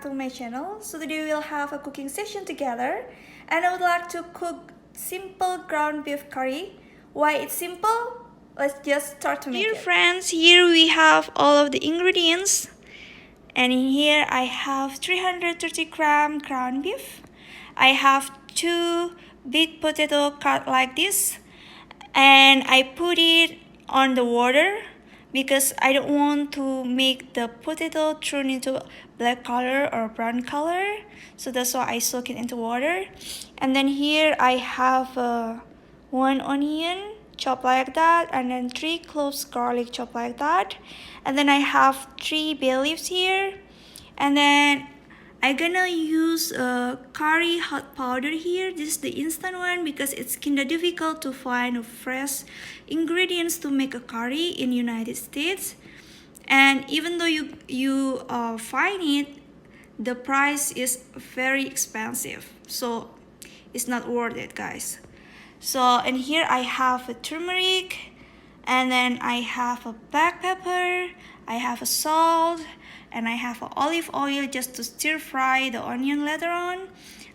to my channel. So today we'll have a cooking session together, and I would like to cook simple ground beef curry. Why it's simple? Let's just start to make it. Dear friends, here we have all of the ingredients, and in here I have 330 gram ground beef. I have 2 big potato cut like this, and I put it on the water because I don't want to make the potato turn into black color or brown color, so that's why I soak it into water. And then here I have 1 onion chopped like that, and then 3 cloves garlic chopped like that, and then I have 3 bay leaves here, and then I'm gonna use a curry hot powder here. This is the instant one because it's kinda difficult to find fresh ingredients to make a curry in United States. And even though you find it, the price is very expensive, so it's not worth it, guys. So in here I have a turmeric, and then I have a black pepper, I have a salt, and I have olive oil just to stir fry the onion later on.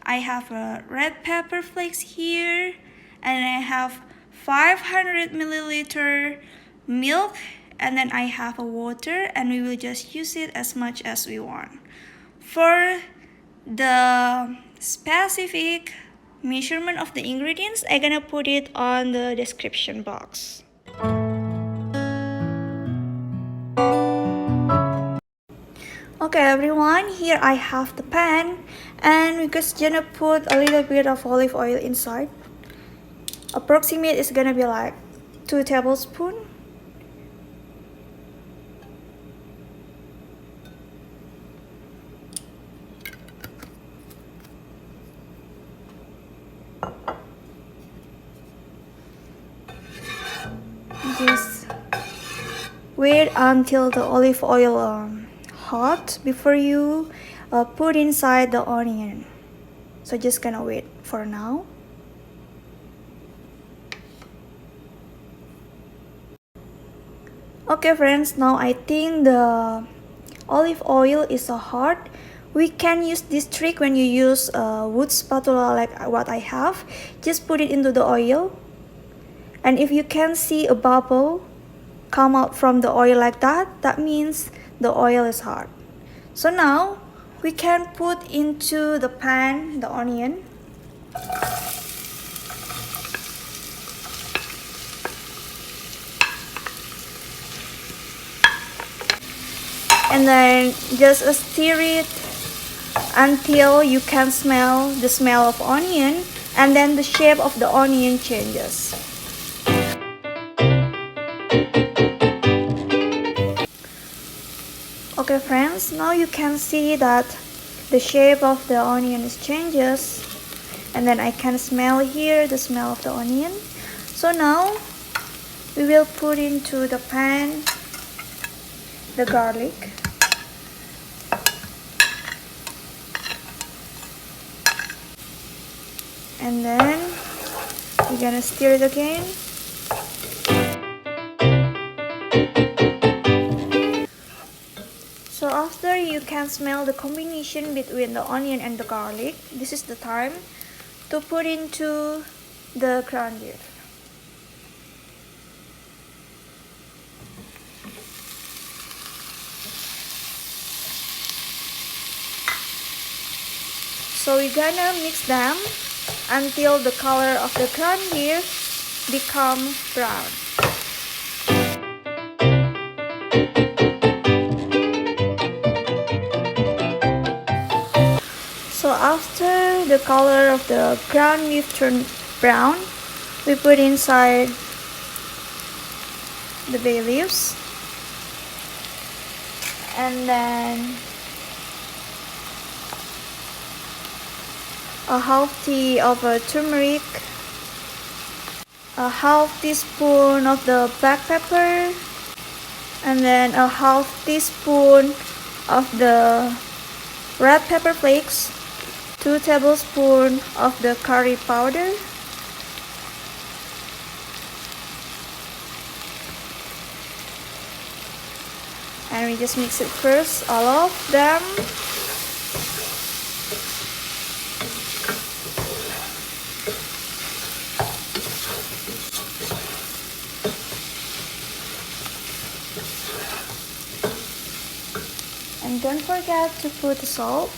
I have a red pepper flakes here, and I have 500 milliliter milk, and then I have a water, and we will just use it as much as we want. For the specific measurement of the ingredients, I'm gonna put it on the description box. Okay everyone, here I have the pan, and we're just gonna put a little bit of olive oil inside. Approximate is gonna be like 2 tablespoons. Just wait until the olive oil hot before you put inside the onion. So just gonna wait for now. Okay friends, now I think the olive oil is so hot. We can use this trick when you use a wood spatula like what I have. Just put it into the oil, and if you can see a bubble come out from the oil like that, that means the oil is hot. So now we can put into the pan the onion. And then just stir it until you can smell the smell of onion, and then the shape of the onion changes. Okay friends, now you can see that the shape of the onion is changes, and then I can smell here the smell of the onion. So now we will put into the pan the garlic, and then we're gonna stir it again. So after you can smell the combination between the onion and the garlic, this is the time to put into the ground beef. So we're gonna mix them until the color of the ground beef become brown. So after the color of the ground beef turned brown, we put inside the bay leaves, and then a half tea of turmeric, a half teaspoon of the black pepper, and then a half teaspoon of the red pepper flakes, 2 tablespoons of the curry powder, and we just mix it first, all of them. And don't forget to put the salt.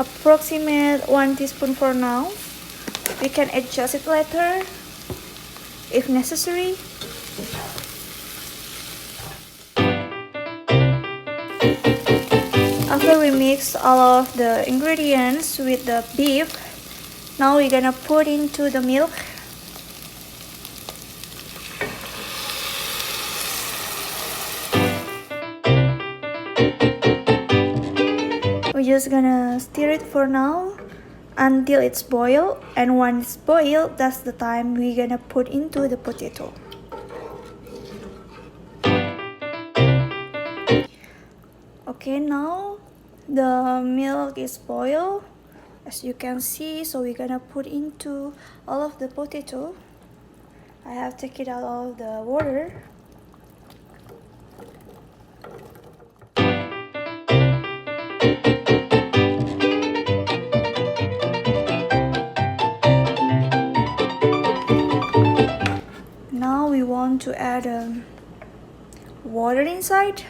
Approximate 1 teaspoon for now. We can adjust it later if necessary. After we mix all of the ingredients with the beef, now we're gonna put into the milk. We're just gonna stir it for now until it's boiled, and once it's boiled, that's the time we're gonna put into the potato. Okay, now the milk is boiled, as you can see, so we're gonna put into all of the potato. I have taken out all of the water. Now we want to add water inside.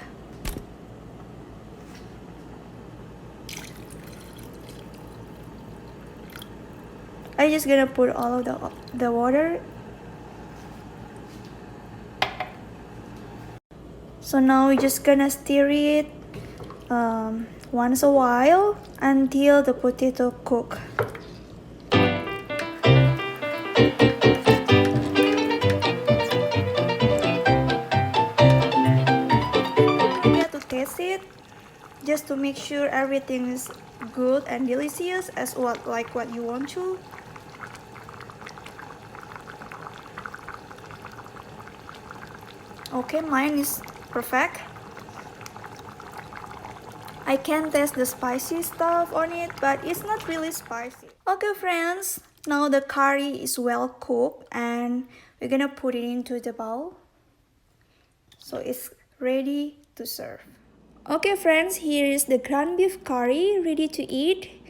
I'm just gonna put all of the water. So now we're just gonna stir it once a while until the potato cook. Taste it just to make sure everything is good and delicious as what you want to. Okay, mine is perfect. I can taste the spicy stuff on it, but it's not really spicy. Okay friends, now the curry is well cooked and we're gonna put it into the bowl, so it's ready to serve. Okay friends, here is the ground beef curry ready to eat.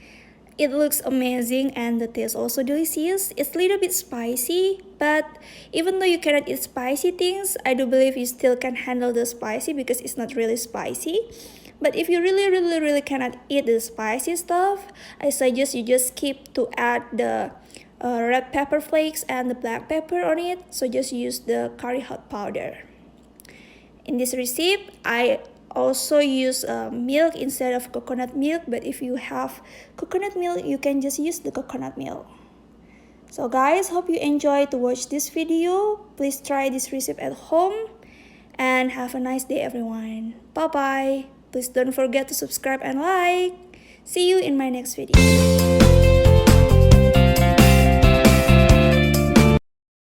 It looks amazing and the taste also delicious. It's a little bit spicy, but even though you cannot eat spicy things, I do believe you still can handle the spicy because it's not really spicy. But if you really cannot eat the spicy stuff, I suggest you just skip to add the red pepper flakes and the black pepper on it. So just use the curry hot powder. In this recipe, I also use milk instead of coconut milk, but if you have coconut milk, you can just use the coconut milk. So guys, hope you enjoyed to watch this video. Please try this recipe at home and have a nice day everyone. Bye bye. Please don't forget to subscribe and like. See you in my next video.